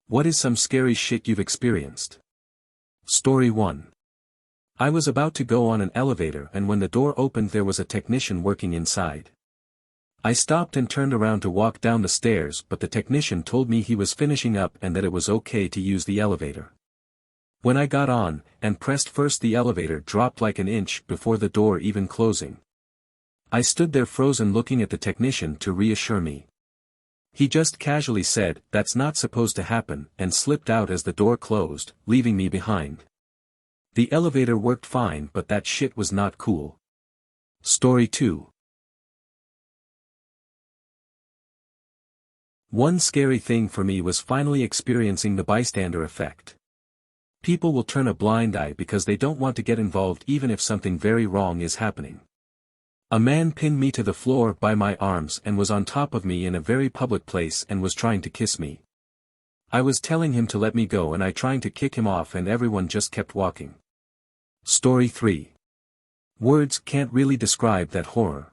What is some scary shit you've experienced? Story 1. I was about to go on an elevator and when the door opened there was a technician working inside. I stopped and turned around to walk down the stairs but the technician told me he was finishing up and that it was okay to use the elevator. When I got on, and pressed first the elevator dropped like an inch before the door even closing. I stood there frozen looking at the technician to reassure me. He just casually said, "That's not supposed to happen," and slipped out as the door closed, leaving me behind. The elevator worked fine but that shit was not cool. Story 2. One scary thing for me was finally experiencing the bystander effect. People will turn a blind eye because they don't want to get involved even if something very wrong is happening. A man pinned me to the floor by my arms and was on top of me in a very public place and was trying to kiss me. I was telling him to let me go and I trying to kick him off and everyone just kept walking. Story 3. Words can't really describe that horror.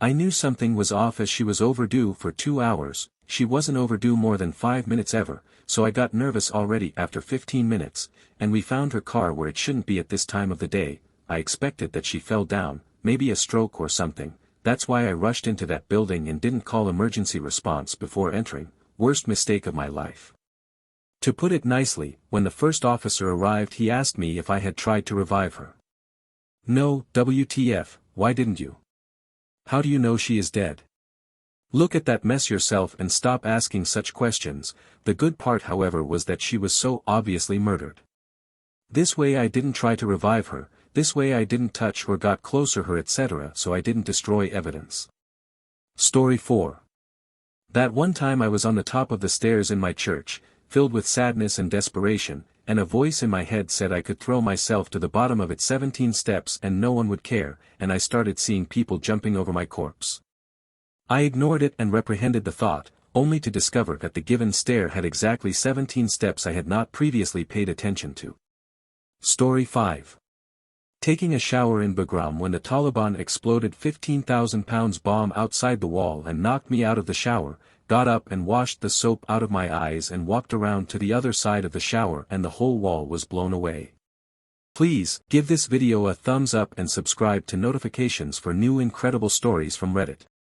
I knew something was off as she was overdue for 2 hours, she wasn't overdue more than 5 minutes ever, so I got nervous already after 15 minutes, and we found her car where it shouldn't be at this time of the day. I expected that she fell down, maybe a stroke or something, that's why I rushed into that building and didn't call emergency response before entering, worst mistake of my life. To put it nicely, when the first officer arrived he asked me if I had tried to revive her. No, WTF, why didn't you? How do you know she is dead? Look at that mess yourself and stop asking such questions. The good part however was that she was so obviously murdered. This way I didn't try to revive her, this way I didn't touch or got closer her etc. so I didn't destroy evidence. Story 4. That one time I was on the top of the stairs in my church, filled with sadness and desperation, and a voice in my head said I could throw myself to the bottom of it 17 steps and no one would care, and I started seeing people jumping over my corpse. I ignored it and reprehended the thought, only to discover that the given stair had exactly 17 steps I had not previously paid attention to. Story 5. Taking a shower in Bagram when the Taliban exploded 15,000 pounds bomb outside the wall and knocked me out of the shower, got up and washed the soap out of my eyes and walked around to the other side of the shower and the whole wall was blown away. Please, give this video a thumbs up and subscribe to notifications for new incredible stories from Reddit.